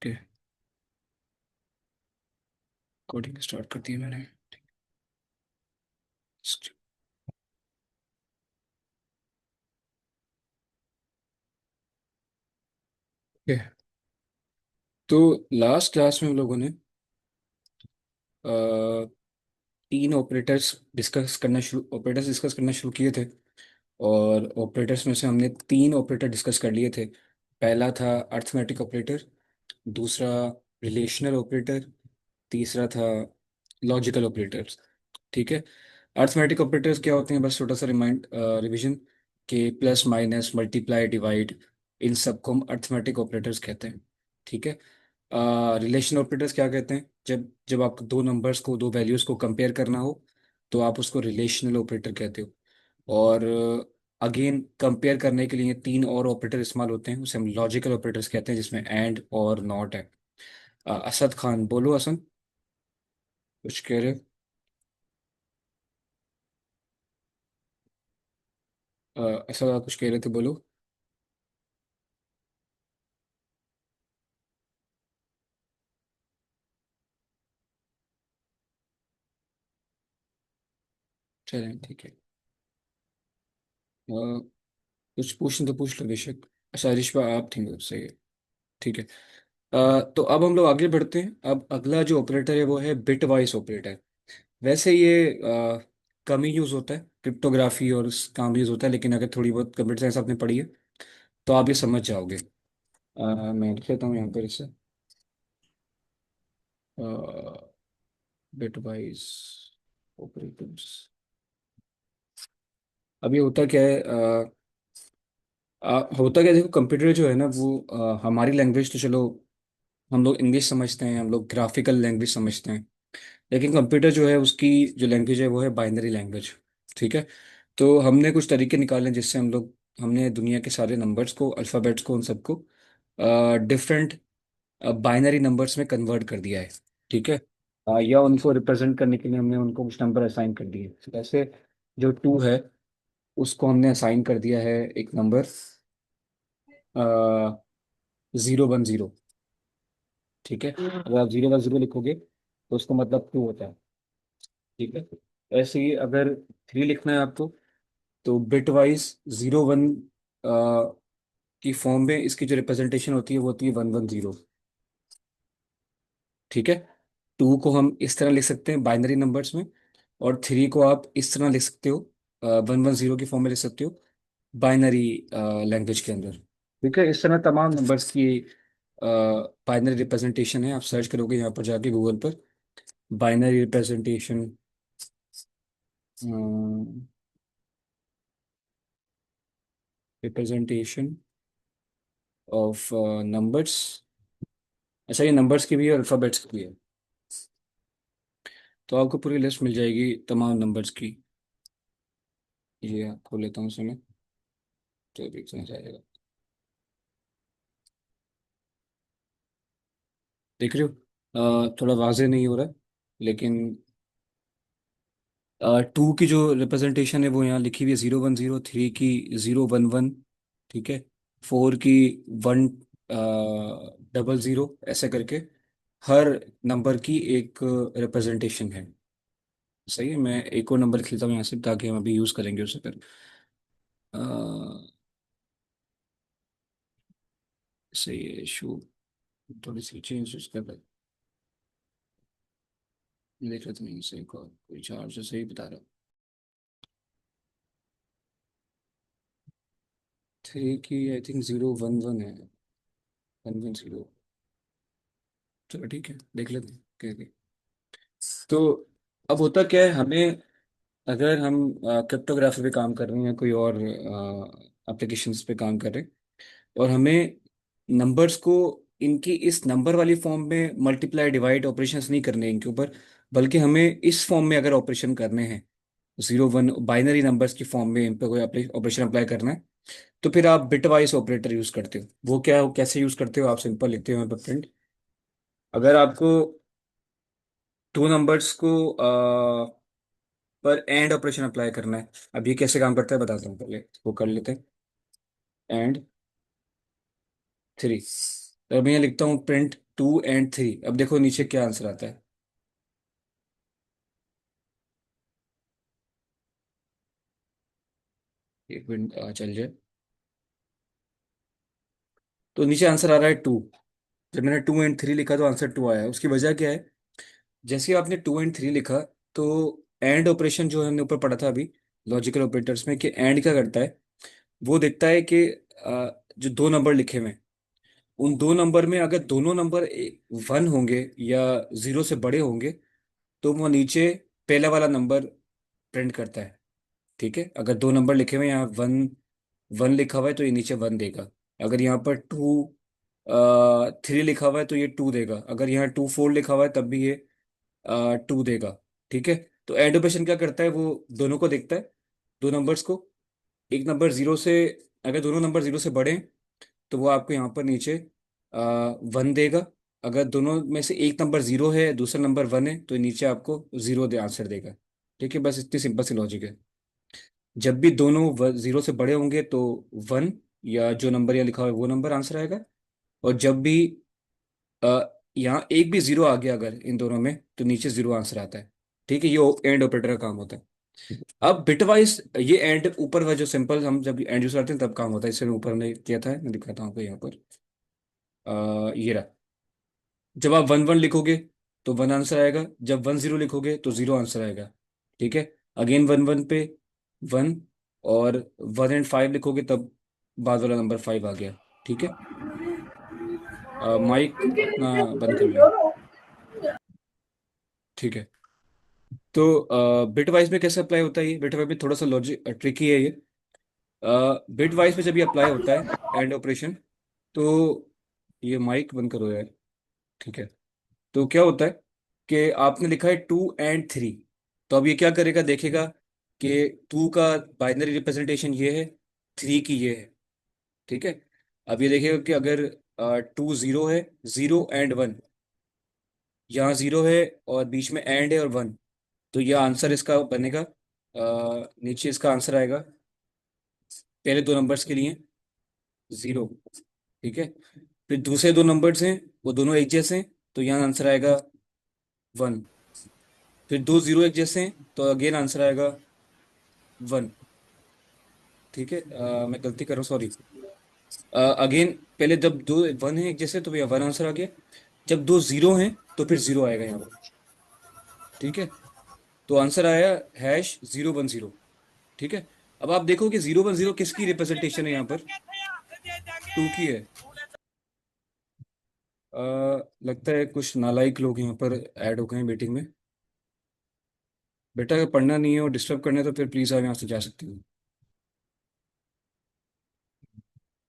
Okay. Coding start कर दी है मैंने। ओके। तो लास्ट क्लास में हम लोगों ने तीन ऑपरेटर्स डिस्कस करना शुरू किए थे। और ऑपरेटर्स में से हमने तीन ऑपरेटर डिस्कस कर लिए थे। पहला था अर्थमेटिक ऑपरेटर, दूसरा रिलेशनल ऑपरेटर, तीसरा था लॉजिकल ऑपरेटर्स। ठीक है। अर्थमेटिक ऑपरेटर्स क्या होते हैं, बस छोटा सा रिवीजन के प्लस माइनस मल्टीप्लाई डिवाइड, इन सबको हम अर्थमेटिक ऑपरेटर्स कहते हैं। ठीक है। रिलेशन ऑपरेटर्स क्या कहते हैं, जब जब आपको दो नंबर्स को, दो वैल्यूज को कंपेयर करना हो तो आप उसको रिलेशनल ऑपरेटर कहते हो। और अगेन कंपेयर करने के लिए तीन और ऑपरेटर इस्तेमाल होते हैं, उसे हम लॉजिकल ऑपरेटर्स कहते हैं, जिसमें एंड और नॉट है। असद खान बोलो, असद कुछ कह रहे हो? असद आप कुछ कह रहे थे, बोलो। चलें, ठीक है। कुछ पूछना तो पूछ लो बेशक। अच्छा रिश्वा आप थी, सही है। ठीक है। तो अब हम लोग आगे बढ़ते हैं। अब अगला जो ऑपरेटर है वो है बिट वाइज ऑपरेटर। वैसे ये कम ही यूज़ होता है, क्रिप्टोग्राफी और इस काम यूज़ होता है, लेकिन अगर थोड़ी बहुत कंप्यूटर साइंस आपने पढ़ी है तो आप ये समझ जाओगे। मैं लिख लेता हूँ यहाँ पर इसे। Bit wise operators. अब ये होता क्या है, होता क्या है, देखो कंप्यूटर जो है ना वो हमारी लैंग्वेज तो चलो, हम लोग इंग्लिश समझते हैं, हम लोग ग्राफिकल लैंग्वेज समझते हैं, लेकिन कंप्यूटर जो है उसकी जो लैंग्वेज है वो है बाइनरी लैंग्वेज। ठीक है। तो हमने कुछ तरीके निकाले हैं जिससे हमने दुनिया के सारे नंबर्स को, अल्फ़ाबेट्स को, उन सबको डिफरेंट बाइनरी नंबर्स में कन्वर्ट कर दिया है। ठीक है। या उनको रिप्रेजेंट करने के लिए हमने उनको कुछ नंबर असाइन कर दिए। जैसे जो टू है उसको हमने असाइन कर दिया है एक नंबर 010। ठीक है। अगर आप 010 लिखोगे तो उसका मतलब टू होता है। ठीक है। ऐसे ही अगर थ्री लिखना है आपको तो बिट वाइज 01 की फॉर्म में इसकी जो रिप्रेजेंटेशन होती है वो होती है 110। ठीक है। टू को हम इस तरह लिख सकते हैं बाइनरी नंबर्स में, और थ्री को आप इस तरह लिख सकते हो, 110 की फॉर्म में लिख सकते हो बाइनरी लैंग्वेज के अंदर। ठीक है। इस तरह तमाम नंबर्स की बाइनरी रिप्रेजेंटेशन है। आप सर्च करोगे यहाँ पर जाके गूगल पर, बाइनरी रिप्रेजेंटेशन ऑफ नंबर्स। अच्छा, ये नंबर्स की भी है और अल्फ़ाबेट्स की भी है। तो आपको पूरी लिस्ट मिल जाएगी तमाम नंबर्स की। ये आपको लेता हूँ समय, तो भी समझ आएगा। देख रहे हो, थोड़ा वाजे नहीं हो रहा है, लेकिन टू की जो रिप्रेजेंटेशन है वो यहाँ लिखी हुई है 010, थ्री की 011। ठीक है। फोर की 100, ऐसे करके हर नंबर की एक रिप्रेजेंटेशन है। सही है। मैं एक और नंबर लिख लेता हूँ यहाँ से ताकि हम अभी यूज़ करेंगे उसे फिर। अ, सही है। शू थोड़ी सी चेंज कर रहा है, देख रहे तो नहीं सही, कोई चार से सही बता रहा। थ्री की आई थिंक 011 है, 110। चलो ठीक है, देख लेते हैं क्या। तो अब होता क्या है, हमें अगर हम क्रिप्टोग्राफी पे काम कर रहे हैं या कोई और एप्लीकेशंस पे काम कर रहे हैं, और हमें नंबर्स को इनकी इस नंबर वाली फॉर्म में मल्टीप्लाई डिवाइड ऑपरेशंस नहीं करने हैं इनके ऊपर, बल्कि हमें इस फॉर्म में अगर ऑपरेशन करने हैं, 01 बाइनरी नंबर्स की फॉर्म में इन पे कोई ऑपरेशन अप्लाई करना है, तो फिर आप बिटवाइज ऑपरेटर यूज करते हो। वो क्या, कैसे यूज करते हो, आप सिंपल लिखते हो फ्रेंड। अगर आपको टू नंबर्स को पर एंड ऑपरेशन अप्लाई करना है, अब ये कैसे काम करता है बताता हूँ, पहले वो कर लेते हैं। एंड थ्री, तो अब मैं लिखता हूँ प्रिंट 2 और 3। अब देखो नीचे क्या आंसर आता है। एक मिनट चल जाए। तो नीचे आंसर आ रहा है 2। जब मैंने 2 और 3 लिखा तो आंसर 2 आया। उसकी वजह क्या है? जैसे ही आपने 2 और 3 लिखा, तो एंड ऑपरेशन जो हमने ऊपर पढ़ा था अभी, लॉजिकल ऑपरेटर्स में, कि एंड क्या करता है? वो देखता है कि जो दो नंबर लिखे हुए हैं, उन दो नंबर में अगर दोनों नंबर 1 होंगे या 0 से बड़े होंगे, तो वो नीचे पहला वाला नंबर प्रिंट करता है। ठीक है, अगर दो नंबर लिखे हुए हैं, यहाँ 1 1 लिखा हुआ है तो ये नीचे 1 देगा। अगर यहाँ पर 2 3 लिखा हुआ है तो ये 2 देगा। अगर यहाँ 2 4 लिखा हुआ है तब भी ये 2 देगा। ठीक है। तो एंड ऑपरेशन क्या करता है? वो दोनों को देखता है, दो नंबर्स को। एक नंबर 0 से, अगर दोनों नंबर 0 से बड़े हैं तो वो आपको यहाँ पर नीचे 1 देगा। अगर दोनों में से एक नंबर 0 है, दूसरा नंबर 1 है, तो नीचे आपको 0 दे आंसर देगा। ठीक है, बस इतनी सिंपल सी लॉजिक है। जब भी दोनों 0 से बड़े होंगे तो 1, या जो नंबर यहाँ लिखा हुआ है वो नंबर आंसर आएगा। और जब भी यहाँ एक भी 0 आ गया अगर इन दोनों में, तो नीचे 0 आंसर आता है। ठीक है, ये एंड ऑपरेटर का काम होता है। अब बिटवाइज ये एंड ऊपर का जो सिंपल हम जब एंड यूज करते हैं तब काम होता है। इससे मैं ऊपर हमने किया था, मैं दिखाता हूँ आपको यहाँ पर। ये रहा। जब आप 1 1 लिखोगे तो 1 आंसर आएगा। जब 1 0 लिखोगे तो 0 आंसर आएगा। ठीक है। अगेन 1 1 पे 1, और 1 और 5 लिखोगे तब बाद वाला नंबर 5 आ गया। ठीक है। माइक अपना बंद कर लें। ठीक है। तो बिट वाइज में कैसे अप्लाई होता है? ये बिट वाइज में थोड़ा सा लॉजिक ट्रिकी है ये। बिट वाइज में जब ये अप्लाई होता है एंड ऑपरेशन, तो ये माइक बंद करो यार। ठीक है। तो क्या होता है कि आपने लिखा है 2 और 3। तो अब ये क्या करेगा? देखेगा कि 2 का बाइनरी रिप्रेजेंटेशन ये है, 3 की ये है। ठीक है। अब ये देखेगा कि अगर 2 0 है, 0 और 1, यहाँ 0 है और बीच में एंड है और 1, तो ये आंसर इसका बनेगा। नीचे इसका आंसर आएगा पहले दो नंबर्स के लिए 0। ठीक है। फिर दूसरे दो नंबर्स हैं, वो दोनों एक जैसे हैं, तो यहाँ आंसर आएगा 1। फिर दो 0 एक जैसे हैं तो अगेन आंसर आएगा 1। ठीक है। मैं गलती कर रहा हूँ, सॉरी। अगेन पहले जब दो 1 है एक जैसे तो भैया 1 आंसर आ गया। जब दो 0 हैं तो फिर 0 आएगा यहाँ पर। ठीक है। तो आंसर आया #010। ठीक है। अब आप देखो कि 0 1 0 किसकी रिप्रेजेंटेशन है यहाँ पर? 2 की है। अ, लगता है कुछ नालायक लोग यहाँ पर ऐड हो गए हैं मीटिंग में। बेटा अगर पढ़ना नहीं है और डिस्टर्ब करना है तो फिर प्लीज़ आप यहाँ से जा सकती हो।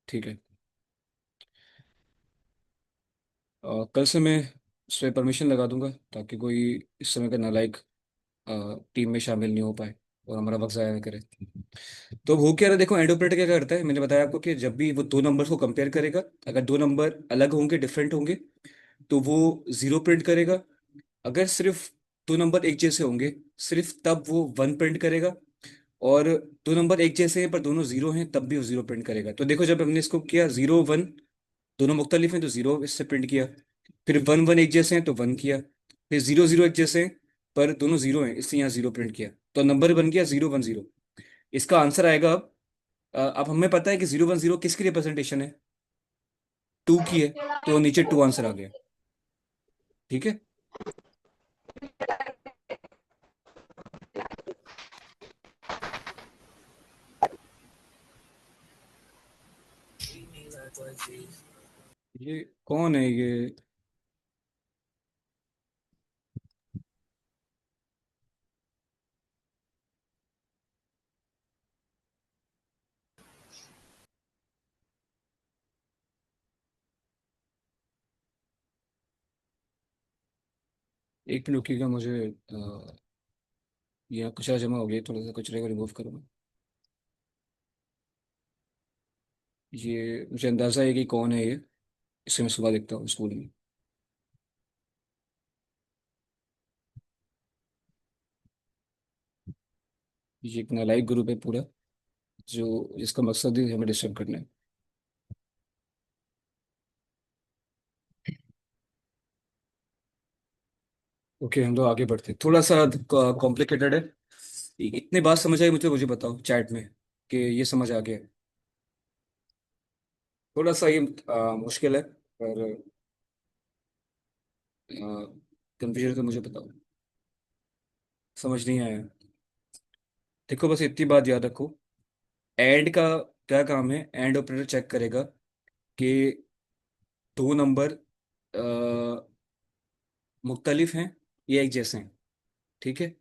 ठीक है। कल से मैं उस पर परमिशन लगा दूंगा ताकि कोई इस समय का नालायक टीम में शामिल नहीं हो पाए और हमारा वक्त ज़ाया ना करे। तो वो क्या रहा, देखो एंड ऑपरेटर क्या करता है, मैंने बताया आपको कि जब भी वो दो नंबर्स को कंपेयर करेगा, अगर दो नंबर अलग होंगे, डिफरेंट होंगे, तो वो 0 प्रिंट करेगा। अगर सिर्फ दो नंबर एक जैसे होंगे, सिर्फ तब वो 1 प्रिंट करेगा। और दो नंबर एक जैसे हैं पर दोनों 0 हैं, तब भी वो 0 प्रिंट करेगा। तो देखो जब हमने इसको किया 0 1, दोनों मुख्तलिफ हैं तो 0 इससे प्रिंट किया। फिर 1 1 एक जैसे हैं तो 1 किया। फिर 0 0 एक जैसे हैं पर दोनों 0 हैं, इसलिए यहाँ 0 प्रिंट किया। तो नंबर बन गया 0 1 0। इसका आंसर आएगा अब हमें पता है कि 0 1 0 किसकी रिप्रेजेंटेशन है? 2 की है। तो नीचे 2 आंसर आ गया। ठीक है। ये कौन है ये? एक मिनट रुकिएगा, मुझे यहाँ कचरा जमा हो गया, थोड़ा सा कचरे को रिमूव करूँगा। ये मुझे अंदाजा है कि कौन है ये। इसे मैं सुबह देखता हूँ स्कूल में। ये एक नालायक ग्रुप है पूरा, जो इसका मकसद ही हमें डिस्टर्ब करना है। ओके, हम लोग आगे बढ़ते हैं। थोड़ा सा कॉम्प्लिकेटेड है। इतनी बात समझ आई मुझे मुझे बताओ चैट में कि ये समझ आ गया। थोड़ा सा ये मुश्किल है, पर कंफ्यूजन तो मुझे बताओ, समझ नहीं आया। देखो, बस इतनी बात याद रखो। एंड का क्या काम है? एंड ऑपरेटर चेक करेगा कि दो नंबर मुख्तलिफ हैं या एक जैसे हैं। ठीक है।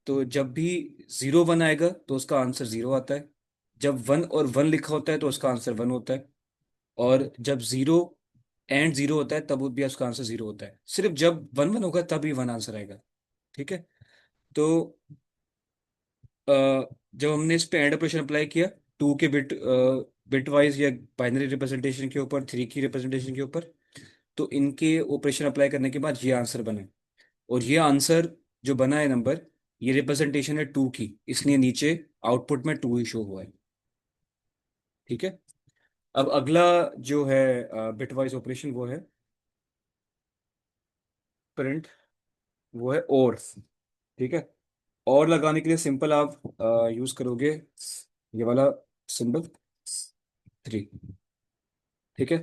तो जब भी 0 1 आएगा तो उसका आंसर 0 आता है। जब 1 और 1 लिखा होता है तो उसका आंसर 1 होता है। और जब 0 एंड 0 होता है तब वो भी उसका आंसर 0 होता है। सिर्फ जब 1 1 होगा तभी 1 आंसर आएगा। ठीक है। तो जब हमने इस पे एंड ऑपरेशन अप्लाई किया, टू के बिट वाइज या बाइनरी रिप्रेजेंटेशन के ऊपर, थ्री की रिप्रेजेंटेशन के ऊपर, तो इनके ऑपरेशन अप्लाई करने के बाद ये आंसर बना। और ये आंसर जो बना है नंबर, ये रिप्रेजेंटेशन है टू की, इसलिए नीचे आउटपुट में टू ही शो हुआ है। ठीक है। अब अगला जो है बिटवाइज ऑपरेशन, वो है प्रिंट, वो है और। ठीक है। और लगाने के लिए सिंपल आप यूज करोगे ये वाला सिंबल, थ्री। ठीक है।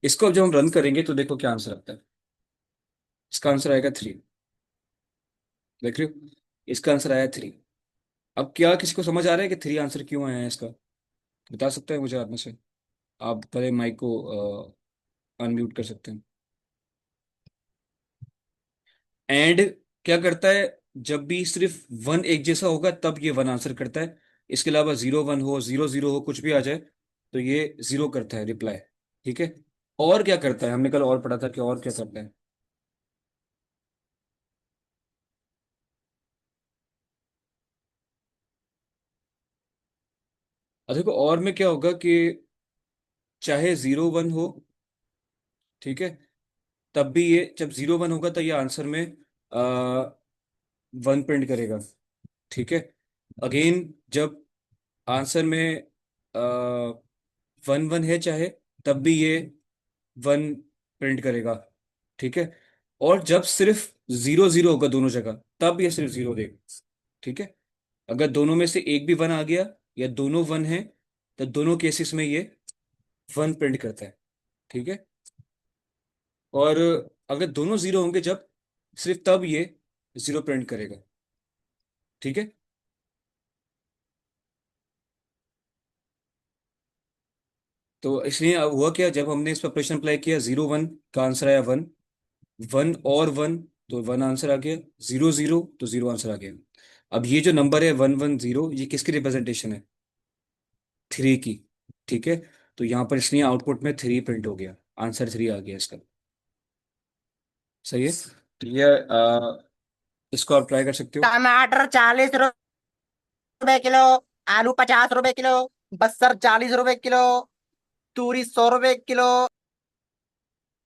इसको अब जब हम रन करेंगे तो देखो क्या आंसर आता है। इसका आंसर आएगा थ्री। देख रहे हो, इसका आंसर आया थ्री। अब क्या किसी को समझ आ रहा है कि थ्री आंसर क्यों आया है इसका? बता सकते हैं मुझे आप में से? आप पहले माइक को अनम्यूट कर सकते हैं। एंड क्या करता है? जब भी सिर्फ वन एक जैसा होगा तब ये वन आंसर करता है। इसके अलावा 0 1 हो, 0 0 हो, कुछ भी आ जाए तो ये 0 करता है रिप्लाई। ठीक है। और क्या करता है? हमने कल और पढ़ा था कि और क्या करता है। देखो, और में क्या होगा कि चाहे 0 1 हो, ठीक है, तब भी ये जब 0 1 होगा तो ये आंसर में वन प्रिंट करेगा। ठीक है। अगेन जब आंसर में वन वन है चाहे, तब भी ये वन प्रिंट करेगा। ठीक है। और जब सिर्फ 0 0 होगा दोनों जगह, तब ये सिर्फ 0 देगा। ठीक है। अगर दोनों में से एक भी वन आ गया या दोनों वन है, तो दोनों केसेस में ये वन प्रिंट करता है। ठीक है। और अगर दोनों 0 होंगे जब, सिर्फ तब ये 0 प्रिंट करेगा। ठीक है। तो इसलिए अब हुआ क्या, जब हमने इस पर प्रश्न अप्लाई किया, 0 1 का आंसर आया वन। वन और वन, तो वन आंसर आ गया। 0 0 तो 0 आंसर आ गया। अब ये जो नंबर है 1 1 0, ये किसकी रिप्रेजेंटेशन है? थ्री की। ठीक है। तो यहाँ पर इसलिए आउटपुट में थ्री प्रिंट हो गया, आंसर थ्री आ गया इसका। सही है। तो ये इसको आप ट्राई कर सकते हो। टमाटर 40 रुपए किलो, आलू 50 रुपए किलो, बसर 40 रुपए किलो, तूरी 100 रुपए किलो।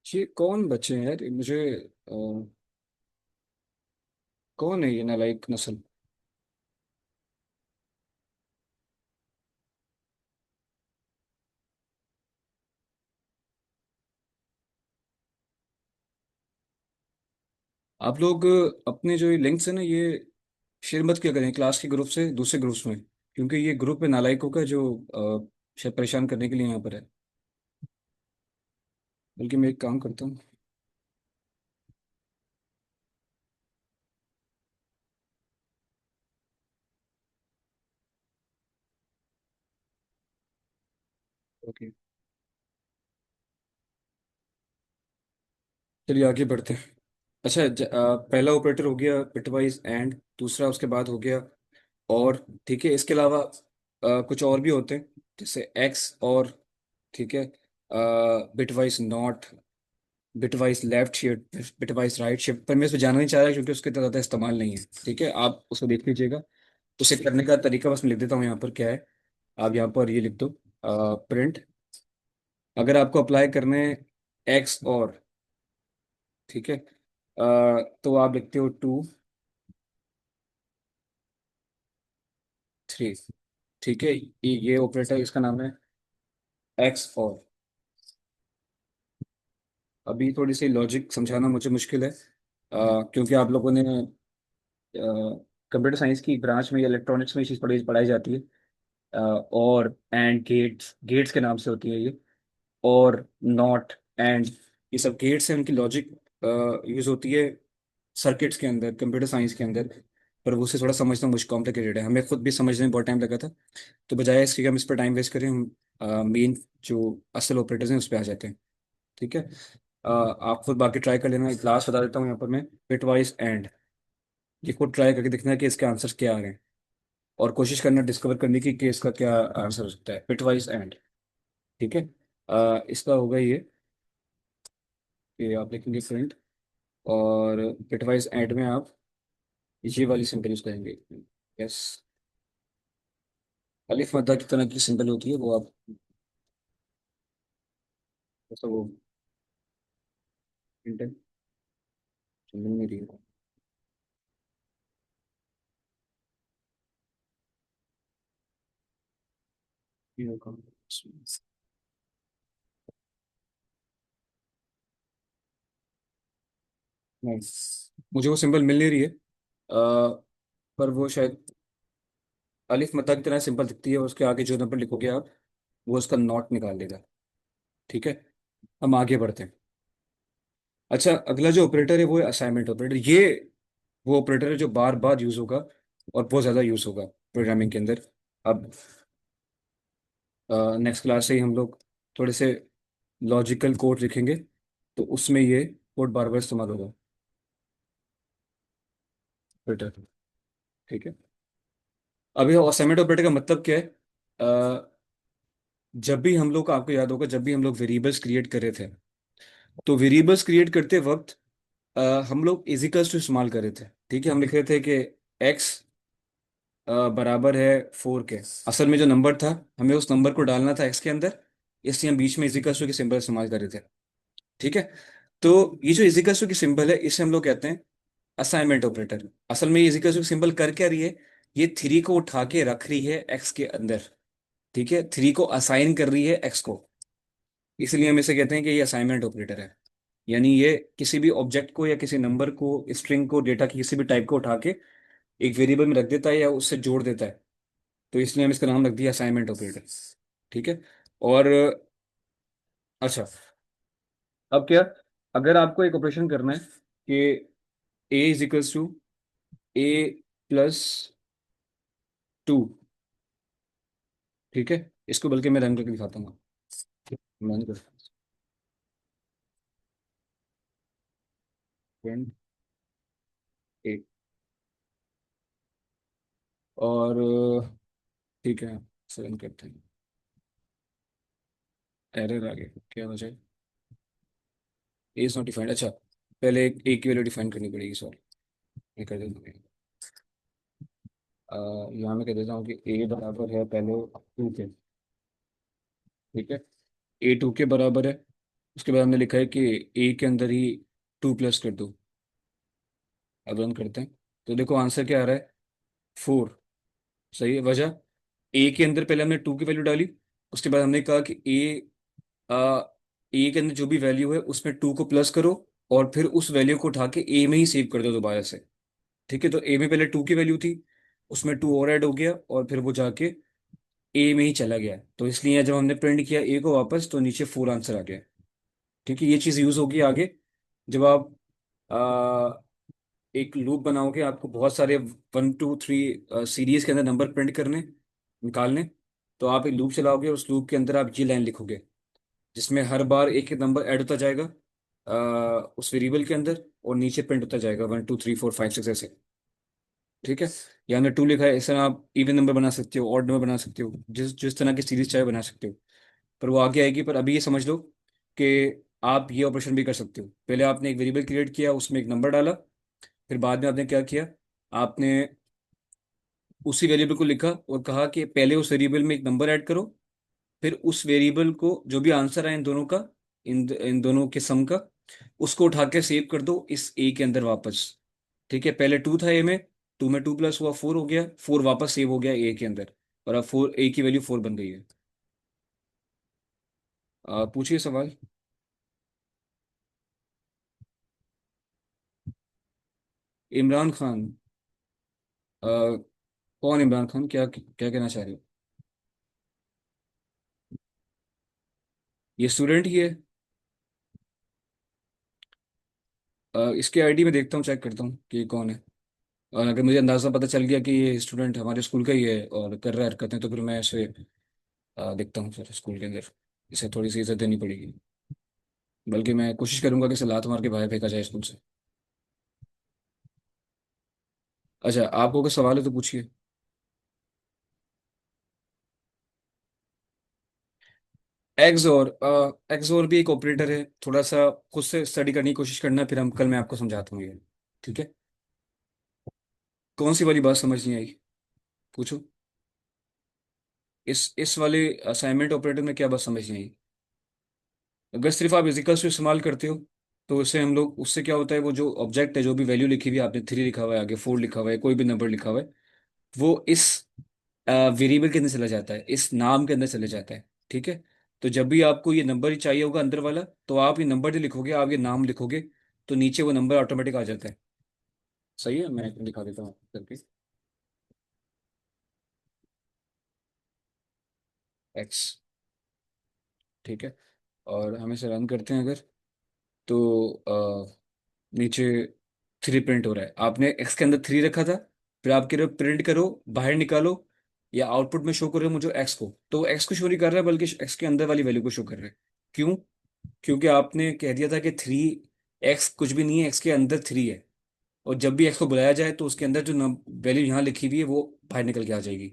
ये कौन बच्चे हैं यार, ये मुझे कौन है ये नालायक नस्ल? आप लोग अपने जो ये लिंक्स है ना, ये शेयर मत किया करें क्लास के ग्रुप से दूसरे ग्रुप्स में, क्योंकि ये ग्रुप है नालायकों का जो शायद परेशान करने के लिए यहाँ पर है। बल्कि मैं एक काम करता हूँ। ओके, चलिए आगे बढ़ते हैं। अच्छा, पहला ऑपरेटर हो गया बिटवाइज एंड, दूसरा उसके बाद हो गया और। ठीक है। इसके अलावा कुछ और भी होते हैं, जैसे एक्स और। ठीक है। Bitwise not, bitwise left shift, bitwise right shift, पर मैं इसमें जाना नहीं चाह रहा क्योंकि उसके इतना ज़्यादा इस्तेमाल नहीं है। ठीक है, आप उसको देख लीजिएगा। उसे करने का तरीका बस मैं लिख देता हूँ यहाँ पर क्या है। आप यहाँ पर ये लिख दो, प्रिंट। अगर आपको अप्लाई करने एक्स और, ठीक है, तो आप लिखते हो टू थ्री। ठीक है, ये ऑपरेटर इसका नाम है एक्स और। अभी थोड़ी सी लॉजिक समझाना मुझे मुश्किल है, क्योंकि आप लोगों ने कंप्यूटर साइंस की ब्रांच में इलेक्ट्रॉनिक्स में ये चीज़ पढ़ाई पढ़ाई जाती है। और एंड गेट्स गेट्स के नाम से होती है ये। और नॉट एंड, ये सब गेट्स हैं, उनकी लॉजिक यूज होती है सर्किट्स के अंदर, कंप्यूटर साइंस के अंदर। पर वो उसे थोड़ा समझना मुझे कॉम्प्लिकेटेड है, हमें खुद भी समझने में बहुत टाइम लगा था। तो बजाय इसके कि हम इस पर टाइम वेस्ट करें, हम मेन जो असल ऑपरेटर्स हैं उस पर आ जाते हैं। ठीक है। आप खुद बाकी ट्राई कर लेना। एक लास्ट बता देता हूँ यहाँ पर मैं, बिटवाइज एंड। ये खुद ट्राई करके देखना है कि इसके आंसर्स क्या आ रहे हैं, और कोशिश करना डिस्कवर करने की कि इसका क्या आंसर हो सकता है, बिटवाइज एंड। ठीक है। इसका होगा ये आप लिखेंगे फ्रेंड, और बिटवाइज एंड में आप ये वाली सिंबल यूज करेंगे। यस। अलिफ मद्दा की तरह की सिंबल होती है वो आप, तो वो इंटर सिंबल में रही है। ये होगा। नाइस। मुझे वो सिंबल मिल नहीं रही है, पर वो शायद अलिफ मद्दा की तरह सिंपल दिखती है, उसके आगे जो नंबर लिखोगे आप वो उसका नॉट निकाल देगा। ठीक है। हम आगे बढ़ते हैं। अच्छा, अगला जो ऑपरेटर है वो है असाइनमेंट ऑपरेटर। ये वो ऑपरेटर है जो बार बार यूज होगा और बहुत ज़्यादा यूज होगा प्रोग्रामिंग के अंदर। अब नेक्स्ट क्लास से ही हम लोग थोड़े से लॉजिकल कोड लिखेंगे, तो उसमें ये कोड बार बार इस्तेमाल होगा, ऑपरेटर। ठीक है। अभी असाइनमेंट ऑपरेटर का मतलब क्या है? जब भी हम लोग, आपको याद होगा, जब भी हम लोग वेरिएबल्स क्रिएट कर रहे थे, तो वेरिएबल्स क्रिएट करते वक्त हम लोग इजिकल्स टू इस्तेमाल कर रहे थे। ठीक है, हम लिख रहे थे कि एक्स बराबर है 4 के। असल में जो नंबर था, हमें उस नंबर को डालना था एक्स के अंदर, इसलिए हम बीच में इजिकल्स टू के सिंबल इस्तेमाल कर रहे थे। ठीक है। तो ये जो इजिकल्स टू की सिंबल है, इसे हम लोग कहते हैं असाइनमेंट ऑपरेटर। असल में ये इजिकल्स टू की सिंबल कर क्या रही है? ये 3 को उठा के रख रही है एक्स के अंदर। ठीक है, 3 को असाइन कर रही है एक्स को, इसलिए हम इसे कहते हैं कि ये असाइनमेंट ऑपरेटर है। यानी ये किसी भी ऑब्जेक्ट को या किसी नंबर को, स्ट्रिंग को, डेटा की किसी भी टाइप को उठा के एक वेरिएबल में रख देता है या उससे जोड़ देता है। तो इसलिए हम इसका नाम रख दिया असाइनमेंट ऑपरेटर। ठीक है। और अच्छा, अब क्या, अगर आपको एक ऑपरेशन करना है कि a is equals to a plus 2। ठीक है। इसको बल्कि मैं रन करके दिखाता हूँ। मैं नहीं करता। Print A। और ठीक है, रन करते हैं। एरर आ गया, क्या वजह है? ए इज नॉट डिफाइंड। अच्छा, पहले एक की वैल्यू डिफाइन करनी पड़ेगी, सॉरी। ये कर देता हूँ। यहाँ मैं कह देता हूँ कि ए बराबर है पहले 2 के। ठीक है। ए 2 के बराबर है। उसके बाद हमने लिखा है कि ए के अंदर ही 2 प्लस कर दो। अब रन करते हैं, तो देखो आंसर क्या आ रहा है, 4। सही है। वजह, ए के अंदर पहले हमने 2 की वैल्यू डाली, उसके बाद हमने कहा कि आ, ए के अंदर जो भी वैल्यू है उसमें 2 को प्लस करो, और फिर उस वैल्यू को उठा के ए में ही सेव कर दो दोबारा से। ठीक है, तो ए में पहले 2 की वैल्यू थी, उसमें 2 और ऐड हो गया, और फिर वो जाके ए में ही चला गया। तो इसलिए जब हमने प्रिंट किया ए को वापस, तो नीचे 4 आंसर आ गया। ठीक है, ये चीज़ यूज़ होगी आगे, जब आप एक लूप बनाओगे, आपको बहुत सारे 1 2 3 सीरीज के अंदर नंबर प्रिंट करने, निकालने। तो आप एक लूप चलाओगे, उस लूप के अंदर आप ये लाइन लिखोगे, जिसमें हर बार एक एक नंबर ऐड होता जाएगा उस वेरिएबल के अंदर, और नीचे प्रिंट होता जाएगा 1 2 3 4 5 6 ऐसे। ठीक है। यहाँ हमने 2 लिखा है, इस तरह आप इवन नंबर बना सकते हो, ऑड नंबर बना सकते हो, जिस जिस तरह की सीरीज चाहे बना सकते हो। पर वो आगे आएगी, पर अभी ये समझ लो कि आप ये ऑपरेशन भी कर सकते हो। पहले आपने एक वेरिएबल क्रिएट किया, उसमें एक नंबर डाला, फिर बाद में आपने क्या किया, आपने उसी वेरिएबल को लिखा और कहा कि पहले उस वेरिएबल में एक नंबर ऐड करो, फिर उस वेरिएबल को जो भी आंसर आए इन दोनों का, इन दोनों के सम का, उसको उठा के सेव कर दो इस ए के अंदर वापस। ठीक है, पहले 2 था ए में, 2 में 2 प्लस हुआ 4 हो गया, 4 वापस सेव हो गया ए के अंदर, और अब 4, ए की वैल्यू 4 बन गई है। पूछिए सवाल। इमरान खान। अ, कौन इमरान खान, क्या क्या कहना चाह रहे हो? ये स्टूडेंट ही है। इसके आईडी में देखता हूँ, चेक करता हूँ कि ये कौन है। और अगर मुझे अंदाज़ा पता चल गया कि ये स्टूडेंट हमारे स्कूल का ही है और कर रहा है हरकतें, तो फिर मैं इसे देखता हूँ फिर स्कूल के अंदर। इसे थोड़ी सी इज्जत देनी पड़ेगी। बल्कि मैं कोशिश करूंगा कि इसे लात मार के बाहर फेंका जाए स्कूल से। अच्छा, आपको कोई सवाल है तो पूछिए। एक्सोर भी एक ऑपरेटर है। थोड़ा सा खुद से स्टडी करने की कोशिश करना, फिर हम कल मैं आपको समझाता हूँ ये। ठीक है। कौन सी वाली बात समझ नहीं आई? पूछो। इस वाले असाइनमेंट ऑपरेटर में क्या बात समझ नहीं आई? अगर सिर्फ आप इजिकल्स को इस्तेमाल करते हो, तो उससे हम लोग, उससे क्या होता है, वो जो ऑब्जेक्ट है, जो भी वैल्यू लिखी हुई है, आपने 3 लिखा हुआ है, आगे 4 लिखा हुआ है, कोई भी नंबर लिखा हुआ है, वो इस वेरिएबल के अंदर चला जाता है, इस नाम के अंदर चले जाता है। ठीक है। तो जब भी आपको ये नंबर ही चाहिए होगा अंदर वाला, तो आप ये नंबर नहीं लिखोगे, आप ये नाम लिखोगे, तो नीचे वो नंबर ऑटोमेटिक आ जाता है। सही है, मैं दिखा देता हूँ आपको करके। एक्स। ठीक है। और हम इसे रन करते हैं अगर, तो नीचे 3 प्रिंट हो रहा है। आपने एक्स के अंदर 3 रखा था, फिर आप कह रहे हो प्रिंट करो, बाहर निकालो, या आउटपुट में शो कर रहे हो मुझे एक्स को, तो एक्स को शो नहीं कर रहा है, बल्कि एक्स के अंदर वाली वैल्यू को शो कर रहा है। क्यों? क्योंकि आपने कह दिया था कि 3, एक्स कुछ भी नहीं है, एक्स के अंदर 3 है। और जब भी एक्स को बुलाया जाए, तो उसके अंदर जो वैल्यू यहाँ लिखी हुई है वो बाहर निकल के आ जाएगी।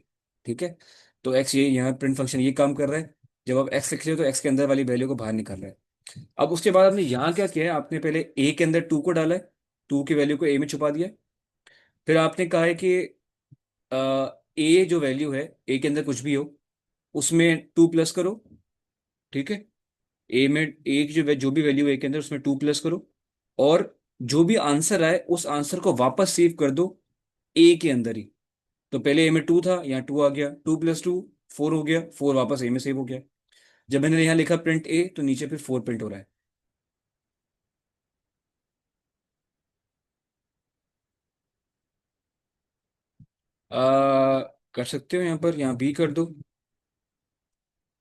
ठीक है। तो एक्स, ये यहाँ प्रिंट फंक्शन ये काम कर रहा है। जब आप एक्स लिख रहे हो, तो एक्स के अंदर वाली वैल्यू को बाहर निकाल रहा है। अब उसके बाद आपने यहाँ क्या किया है, आपने पहले ए के अंदर 2 को डाला है, 2 की वैल्यू को ए में छुपा दिया है। फिर आपने कहा है कि ए जो वैल्यू है, ए के अंदर कुछ भी हो, उसमें 2 प्लस करो। ठीक है। ए में, ए की जो भी वैल्यू है ए के अंदर, उसमें 2 प्लस करो। और जो भी आंसर आए, उस आंसर को वापस सेव कर दो ए के अंदर ही। तो पहले ए में 2 था, यहाँ 2 आ गया, 2 + 2 4 हो गया, 4 वापस ए में सेव हो गया। जब मैंने यहाँ लिखा प्रिंट ए, तो नीचे फिर 4 प्रिंट हो रहा है। कर सकते हो यहाँ पर, यहाँ भी कर दो,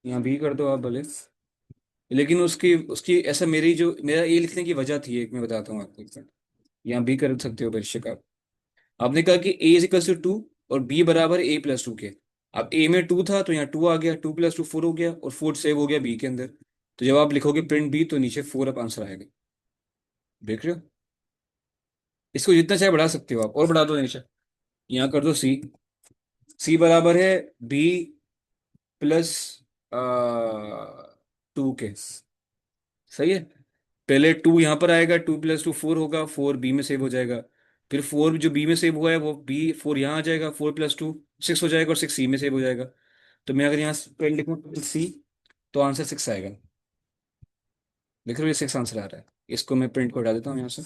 यहाँ भी कर दो आप भले। लेकिन उसकी उसकी ऐसा, मेरा ये लिखने की वजह थी एक, मैं बताता हूँ आपको एक मिनट। यहाँ भी कर सकते हो बेशक आप। आपने कहा कि A = 2 और B बराबर A + 2 के। अब A में 2 था, तो यहाँ 2 आ गया, 2 + 2 4 हो गया, और 4 सेव हो गया B के अंदर। तो जब आप लिखोगे प्रिंट B, तो नीचे 4 अब आंसर आएगा। देख रहे हो? इसको जितना चाहे बढ़ा सकते हो आप, और बढ़ा दो नीचे। यहाँ कर दो C बराबर है B + 2 के। सही है। पहले 2 यहाँ पर आएगा, 2 + 2 4 होगा, 4 बी में सेव हो जाएगा। फिर 4 जो बी में सेव हुआ है, वो बी 4 यहाँ आ जाएगा, 4 + 2 6 हो जाएगा, और 6 सी में सेव हो जाएगा। तो मैं अगर यहाँ पेन लिखूँ सी, तो आंसर 6 आएगा। देख रहे हो, ये 6 आंसर आ रहा है। इसको मैं प्रिंट को हटा देता हूँ यहाँ से।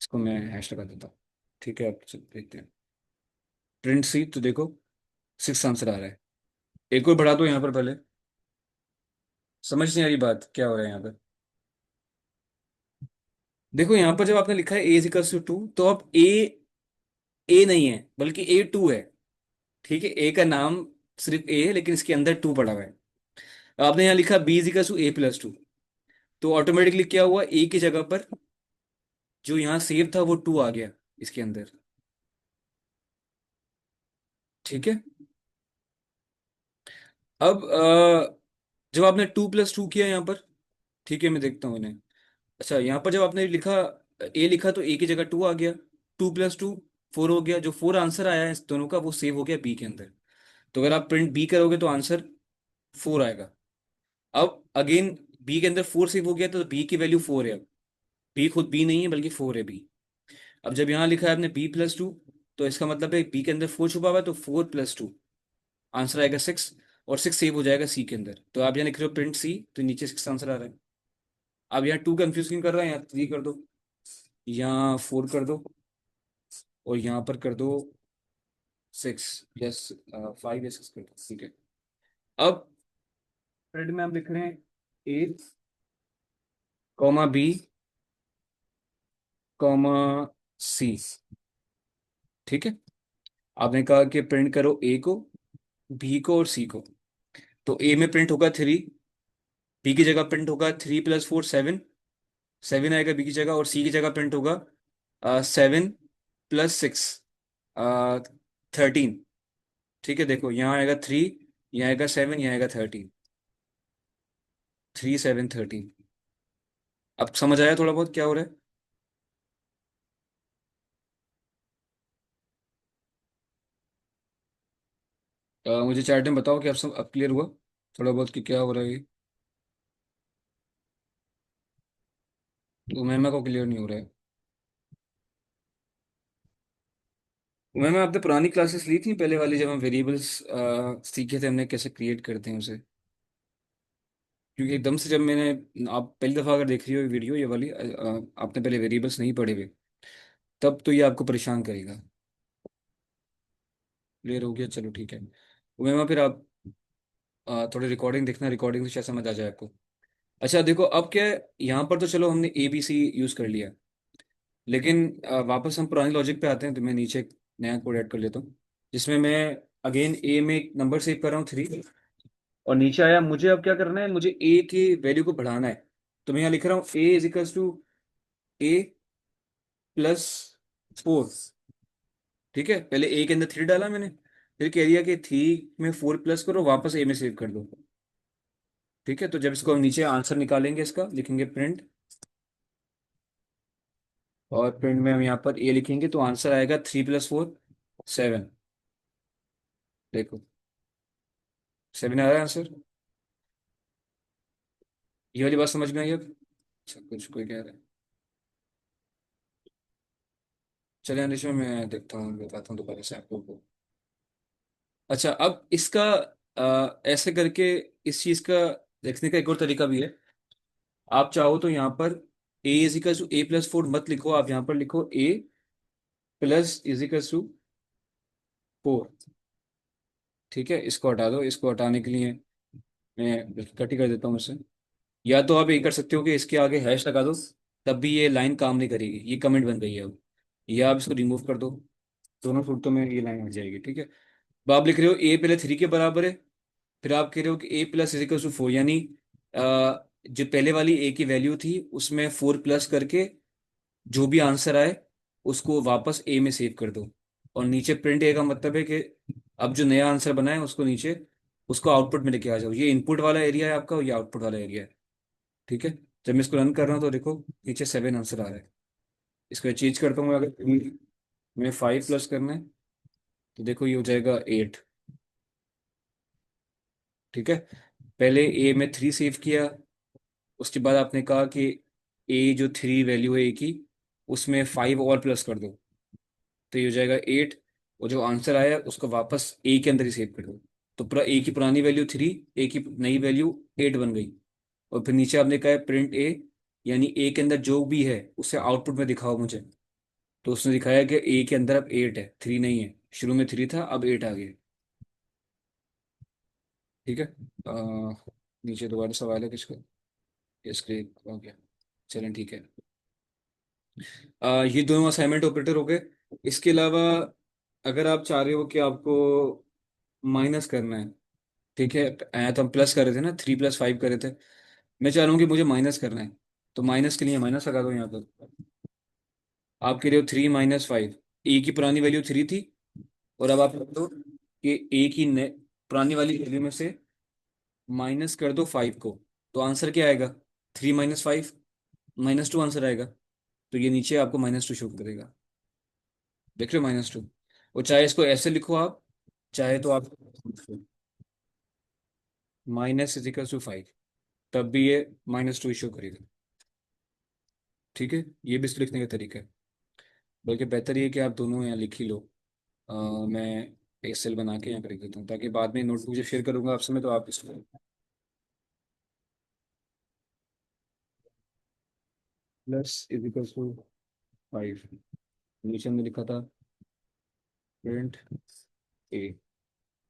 इसको मैं हैश लगा देता हूँ। ठीक है, आप देखते हैं प्रिंट सी, तो देखो 6 आंसर आ रहा है। एक और बढ़ा दो यहाँ पर पहले। समझ नहीं आ रही बात, क्या हो रहा है यहाँ पर? देखो यहाँ पर जब आपने लिखा है A = 2, तो अब ए नहीं है, बल्कि A 2 है। ठीक है। ए का नाम सिर्फ ए है, लेकिन इसके अंदर 2 पड़ा हुआ है। आपने यहाँ लिखा B = A + 2, तो ऑटोमेटिकली क्या हुआ, ए की जगह पर जो यहाँ सेव था, वो 2 आ गया इसके अंदर। ठीक है। अब जब आपने 2 + 2 किया यहाँ पर, ठीक है, मैं देखता हूँ इन्हें। अच्छा, यहाँ पर जब आपने लिखा, ए लिखा, तो ए की जगह 2 आ गया, 2 + 2 4 हो गया। जो 4 आंसर आया है इस दोनों का, वो सेव हो गया बी के अंदर। तो अगर आप प्रिंट बी करोगे, तो आंसर 4 आएगा। अब अगेन बी के अंदर 4 सेव हो गया, तो बी की वैल्यू 4 है अब। बी खुद बी नहीं है, बल्कि 4 है बी। अब जब यहाँ लिखा है आपने B + 2, तो इसका मतलब है बी के अंदर 4 छुपा हुआ है, तो 4 + 2 आंसर आएगा 6। और 6 सेव हो जाएगा सी के अंदर। तो आप यहाँ लिख रहे हो प्रिंट सी, तो नीचे 6 आंसर आ रहा है। अब यहाँ 2 कंफ्यूज क्यों कर रहा है? यहाँ 3 कर दो, यहाँ 4 कर दो, और यहाँ पर कर दो 6, यस 5 या 6 कर दो। ठीक है। अब प्रिंट में हम लिख रहे हैं A, B, सी। ठीक है। आपने कहा कि प्रिंट करो ए को, बी को और सी को। तो ए में प्रिंट होगा 3, बी की जगह प्रिंट होगा 3 + 4 7, 7 आएगा बी की जगह, और सी की जगह प्रिंट होगा 7 + 6 13। ठीक है, देखो यहाँ आएगा 3, यहाँ आएगा 7, यहाँ आएगा 13। 3 7 13। अब समझ आया थोड़ा बहुत क्या हो रहा है? मुझे चैट में बताओ कि आप सब अब क्लियर हुआ थोड़ा बहुत कि क्या हो रहा है ये। तो मैम को क्लियर नहीं हो रहा है। मैम आपने पुरानी क्लासेस ली थी पहले वाली, जब हम वेरिएबल्स सीखे थे हमने कैसे क्रिएट करते हैं उसे? क्योंकि एकदम से जब मैंने, आप पहली दफ़ा अगर देख रही हो वीडियो ये वाली, आपने पहले वेरिएबल्स नहीं पढ़े हुए, तब तो ये आपको परेशान करेगा। क्लियर हो गया, चलो ठीक है। मैम फिर आप थोड़ी रिकॉर्डिंग देखना, रिकॉर्डिंग से शायद समझ आ जाए आपको। अच्छा देखो अब क्या है, यहाँ पर तो चलो हमने ए बी सी यूज़ कर लिया, लेकिन वापस हम पुरानी लॉजिक पे आते हैं, तो मैं नीचे एक नया कोड ऐड कर लेता हूँ, जिसमें मैं अगेन ए में एक नंबर सेव कर रहा हूँ 3, और नीचे आया मुझे अब क्या करना है, मुझे ए की वैल्यू को बढ़ाना है। तो मैं यहाँ लिख रहा हूँ A = A + 4। ठीक है, पहले ए के अंदर 3 डाला मैंने, फिर कह दिया कि 3 में 4 प्लस करो, वापस ए में सेव कर दो। ठीक है, तो जब इसको हम नीचे आंसर निकालेंगे इसका, लिखेंगे प्रिंट, और प्रिंट में हम यहाँ पर ए लिखेंगे, तो आंसर आएगा 3 + 4 7। देखो 7 आ रहा है आंसर। ये वाली बात समझ में आई अब? अच्छा, कुछ कोई कह रहा है। चलिए अंदेश में मैं देखता हूँ, बताता हूँ दोबारा से आपको। अच्छा अब इसका ऐसे करके इस चीज का देखने का एक और तरीका भी है। आप चाहो तो यहाँ पर A = A + 4 मत लिखो, आप यहाँ पर लिखो A + = 4। ठीक है, इसको हटा दो, इसको हटाने के लिए मैं कट ही कर देता हूँ इसे। या तो आप ये कर सकते हो कि इसके आगे हैश लगा दो, तब भी ये लाइन काम नहीं करेगी, ये कमेंट बन गई है अब। या आप इसको रिमूव कर दो, दोनों सूरतों में ये लाइन हट जाएगी। ठीक है, अब आप लिख रहे हो ए पहले 3 के बराबर है, फिर आप कह रहे हो कि A + = 4, यानी जो पहले वाली ए की वैल्यू थी उसमें 4 प्लस करके जो भी आंसर आए उसको वापस ए में सेव कर दो। और नीचे प्रिंट ए का मतलब है कि अब जो नया आंसर बना है उसको नीचे, उसको आउटपुट में लेके आ जाओ। ये इनपुट वाला एरिया है आपका, और ये आउटपुट वाला एरिया है। ठीक है, जब मैं इसको रन कर रहा हूँ तो देखो नीचे 7 आंसर आ रहा है। इसको चेंज करता हूँ, अगर मैं 5 प्लस करना है तो देखो ये हो जाएगा 8। ठीक है, पहले ए में 3 सेव किया, उसके बाद आपने कहा कि ए जो 3 वैल्यू है ए की, उसमें 5 और प्लस कर दो, तो ये हो जाएगा 8। और जो आंसर आया उसको वापस ए के अंदर ही सेव कर दो। तो पूरा ए की पुरानी वैल्यू 3, ए की नई वैल्यू 8 बन गई। और फिर नीचे आपने कहा है प्रिंट ए, यानी ए के अंदर जो भी है उसे आउटपुट में दिखाओ मुझे। तो उसने दिखाया कि ए के अंदर अब 8 है, 3 नहीं है। शुरू में 3 था, अब 8 आ गया। ठीक है, नीचे दोबारा सवाल है किसका? इसके हो गया। चलें ठीक है। ये दोनों असाइनमेंट ऑपरेटर हो गए। इसके अलावा अगर आप चाह रहे हो कि आपको माइनस करना है, ठीक है, आया तो हम प्लस कर रहे थे ना, 3 + 5 कर रहे थे, मैं चाह रहा हूँ कि मुझे माइनस करना है। तो माइनस के लिए माइनस लगा दो यहाँ पर। आप कह रहे हो 3 - 5, ए की पुरानी वैल्यू 3 थी, और अब आप लिख दो कि ए की पुरानी वाली वैल्यू में से माइनस कर दो 5 को। तो आंसर क्या आएगा? 3 - 5, -2 आंसर आएगा। तो ये नीचे आपको -2 शो करेगा। देख रहे हो -2? और चाहे इसको ऐसे लिखो आप, चाहे तो आप -5, तब भी ये -2 शो करेगा। ठीक है, ये भी इसको लिखने का तरीका है। बल्कि बेहतर ये कि आप दोनों यहाँ लिख ही लो। अ, मैं एक्सेल बना के यहाँ कर देता हूँ, ताकि बाद में नोटबुक जब शेयर करूंगा आपसे में, तो आप इसको +5, नीचे हमने लिखा था प्रिंट ए,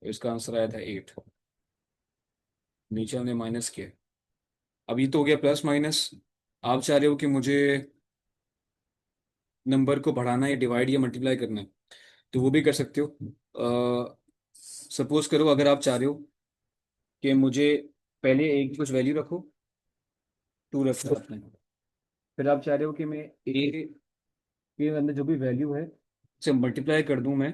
इसका आंसर आया था 8। नीचे हमने माइनस किया। अब ये तो हो गया प्लस माइनस। आप चाह रहे हो कि मुझे नंबर को बढ़ाना है, डिवाइड या मल्टीप्लाई करना है, तो वो भी कर सकते हो। सपोज करो अगर आप चाह रहे हो कि मुझे पहले एक की कुछ वैल्यू रखो, टू रखो आपने, फिर आप चाह रहे हो कि मैं ए के अंदर जो भी वैल्यू है उसे मल्टीप्लाई कर दूं मैं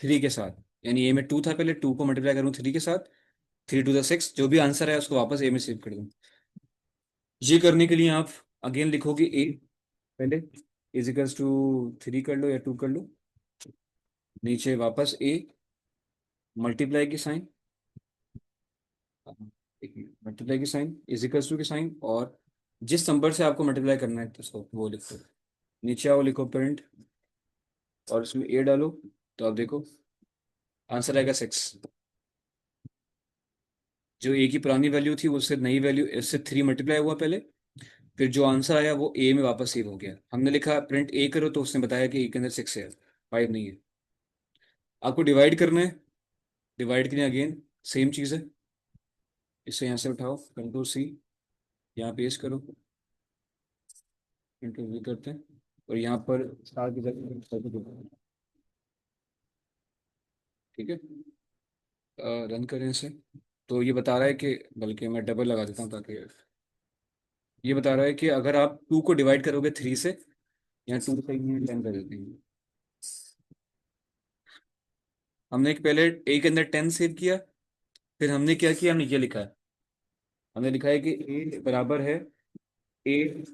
थ्री के साथ। यानी ए में टू था पहले, टू को मल्टीप्लाई करूँ थ्री के साथ, थ्री टू द सिक्स, जो भी आंसर है उसको वापस ए में सेव कर दूं। ये करने के लिए आप अगेन लिखोगे ए पहले, इजिकल्स टू थ्री कर लो या टू कर लो, नीचे वापस ए, मल्टीप्लाई की साइन, एक मल्टीप्लाई की साइन, इजिकल्स टू की साइन, और जिस नंबर से आपको मल्टीप्लाई करना है तो उसको वो लिखो, नीचे आओ लिखो प्रिंट, और उसमें ए डालो, तो आप देखो आंसर आएगा सिक्स। जो ए की पुरानी वैल्यू थी उससे नई वैल्यू, इससे थ्री मल्टीप्लाई हुआ पहले, फिर जो आंसर आया वो ए में वापस सेव हो गया। हमने लिखा प्रिंट ए करो तो उसने बताया कि ए के अंदर सिक्स है, फाइव नहीं है। आपको डिवाइड करना है, डिवाइड के लिए अगेन सेम चीज़ है, इसे यहाँ से उठाओ, कंट्रोल सी, यहाँ पेस्ट करो, कंट्रोल वी करते हैं, और यहाँ पर स्टार की जगह, ठीक है। रन करें इसे, तो ये बता रहा है कि, बल्कि मैं डबल लगा देता हूँ ताकि, ये बता रहा है कि अगर आप टू को डिवाइड करोगे थ्री से, यहाँ टू सही नहीं है, टेन कर देते हैं। हमने एक पहले ए के अंदर टेन सेव किया, फिर हमने क्या किया, हमने ये लिखा है, हमने लिखा है कि ए बराबर है ए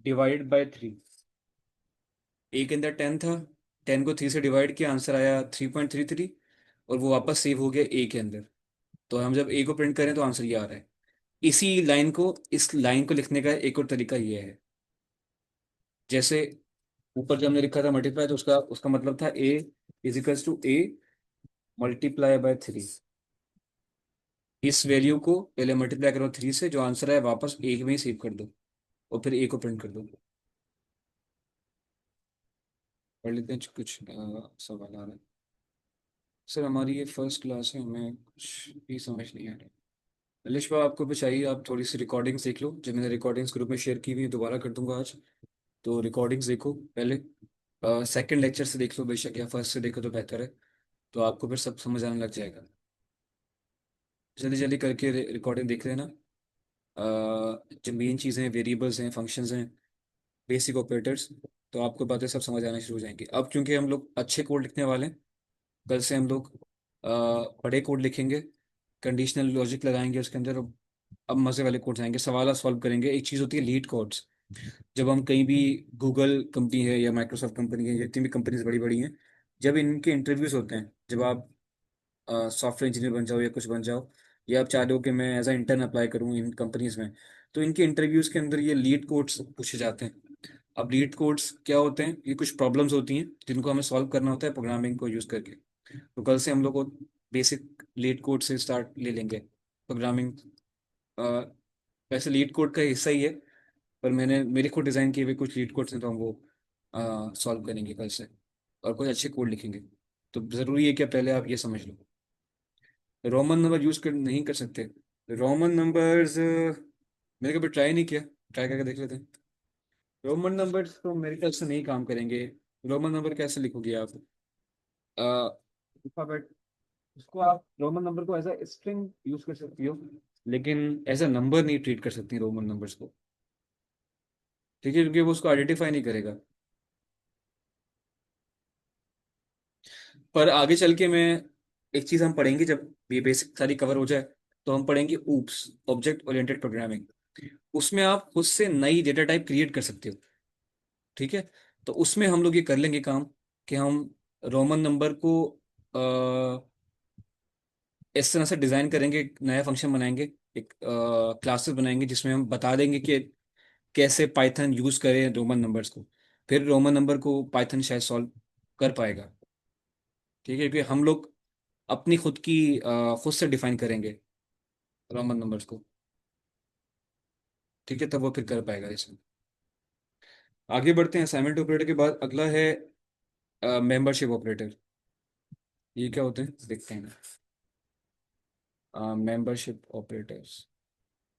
डिवाइड बाय थ्री। ए के अंदर टेन था, टेन को थ्री से डिवाइड किया, आंसर आया 3.33, और वो वापस सेव हो गया ए के अंदर। तो हम जब ए को प्रिंट करें तो आंसर ये आ रहा है। इसी लाइन को, इस लाइन को लिखने का एक और तरीका ये है, जैसे ऊपर जब हमने लिखा था मल्टीप्लाई, तो उसका उसका मतलब था a equals to a multiply by three. इस वैल्यू को पहले मल्टीप्लाई करो थ्री से, जो आंसर है वापस एक में ही सेव कर दो, और फिर ए को प्रिंट कर दो। पढ़ लेते हैं कुछ सवाल आ रहे हैं। सर हमारी ये फर्स्ट क्लास है, हमें कुछ भी समझ नहीं आ रहा। लिशवा आपको भी चाहिए, आप थोड़ी सी रिकॉर्डिंग्स देख लो, जो मैंने रिकॉर्डिंग्स ग्रुप में शेयर की हुई है दोबारा कर दूंगा आज। तो रिकॉर्डिंग्स देखो पहले, सेकंड लेक्चर से देख लो बेशक, या फर्स्ट से देखो तो बेहतर है, तो आपको फिर सब समझ आने लग जाएगा। जल्दी जल्दी करके रिकॉर्डिंग देख लेना। जो मेन चीज़ें हैं, वेरिएबल्स हैं, फंक्शंस हैं, बेसिक ऑपरेटर्स, तो आपको बातें सब समझ आना शुरू हो जाएंगी। अब क्योंकि हम लोग अच्छे कोड लिखने वाले हैं, कल से हम लोग बड़े कोड लिखेंगे, कंडीशनल लॉजिक लगाएंगे उसके अंदर। अब मज़े वाले कोड्स आएंगे, सवाल सॉल्व करेंगे। एक चीज़ होती है लीड कोड्स, जब हम कहीं भी, गूगल कंपनी है या माइक्रोसॉफ्ट कंपनी है, जितनी भी कंपनीज बड़ी बड़ी हैं, जब इनके इंटरव्यूज होते हैं, जब आप सॉफ्टवेयर इंजीनियर बन जाओ या कुछ बन जाओ, या आप चाह रहे हो कि मैं एज अ इंटर्न अप्लाई करूँ इन कंपनीज में, तो इनके इंटरव्यूज के अंदर ये लीड कोड्स पूछे जाते हैं। अब लीड कोड्स क्या होते हैं, ये कुछ प्रॉब्लम्स होती हैं जिनको हमें सॉल्व करना होता है प्रोग्रामिंग को यूज़ करके। तो कल से हम लोग को बेसिक लीड कोड से स्टार्ट ले लेंगे प्रोग्रामिंग। वैसे लीड कोड का हिस्सा ही है, पर मैंने मेरे खुद डिज़ाइन किए हुए कुछ लीड कोड्स हैं, तो हम वो सॉल्व करेंगे कल से, और कुछ अच्छे कोड लिखेंगे। तो ज़रूरी है कि पहले आप ये समझ लो, रोमन नंबर यूज़ कर नहीं कर सकते। रोमन नंबर्स मैंने कभी ट्राई नहीं किया, ट्राई करके देख लेते हैं। रोमन नंबर्स तो मेरे ख्याल से नहीं काम करेंगे। रोमन नंबर कैसे लिखोगे आप? अल्फाबेट, उसको आप रोमन नंबर को एज अ स्ट्रिंग यूज कर सकती हो, लेकिन एज अ नंबर नहीं ट्रीट कर सकती रोमन नंबर्स को, ठीक है, क्योंकि वो उसको आइडेंटिफाई नहीं करेगा। पर आगे चल के मैं, एक चीज हम पढ़ेंगे जब ये बेसिक सारी कवर हो जाए, तो हम पढ़ेंगे ऊप्स, ऑब्जेक्ट ओरिएंटेड प्रोग्रामिंग। उसमें आप खुद से नई डेटा टाइप क्रिएट कर सकते हो, ठीक है। तो उसमें हम लोग ये कर लेंगे काम, कि हम रोमन नंबर को इस तरह से डिजाइन करेंगे, एक नया फंक्शन बनाएंगे, एक क्लासेस बनाएंगे जिसमें हम बता देंगे कि कैसे पाइथन यूज करें रोमन नंबर्स को। फिर रोमन नंबर को पाइथन शायद सॉल्व कर पाएगा, ठीक है, क्योंकि हम लोग अपनी खुद की खुद से डिफाइन करेंगे रोमन नंबर्स को, ठीक है, तब वो फिर कर पाएगा इसमें। आगे बढ़ते हैं, असाइनमेंट ऑपरेटर के बाद अगला है मेंबरशिप ऑपरेटर। ये क्या होते हैं देखते हैं। Membership operators,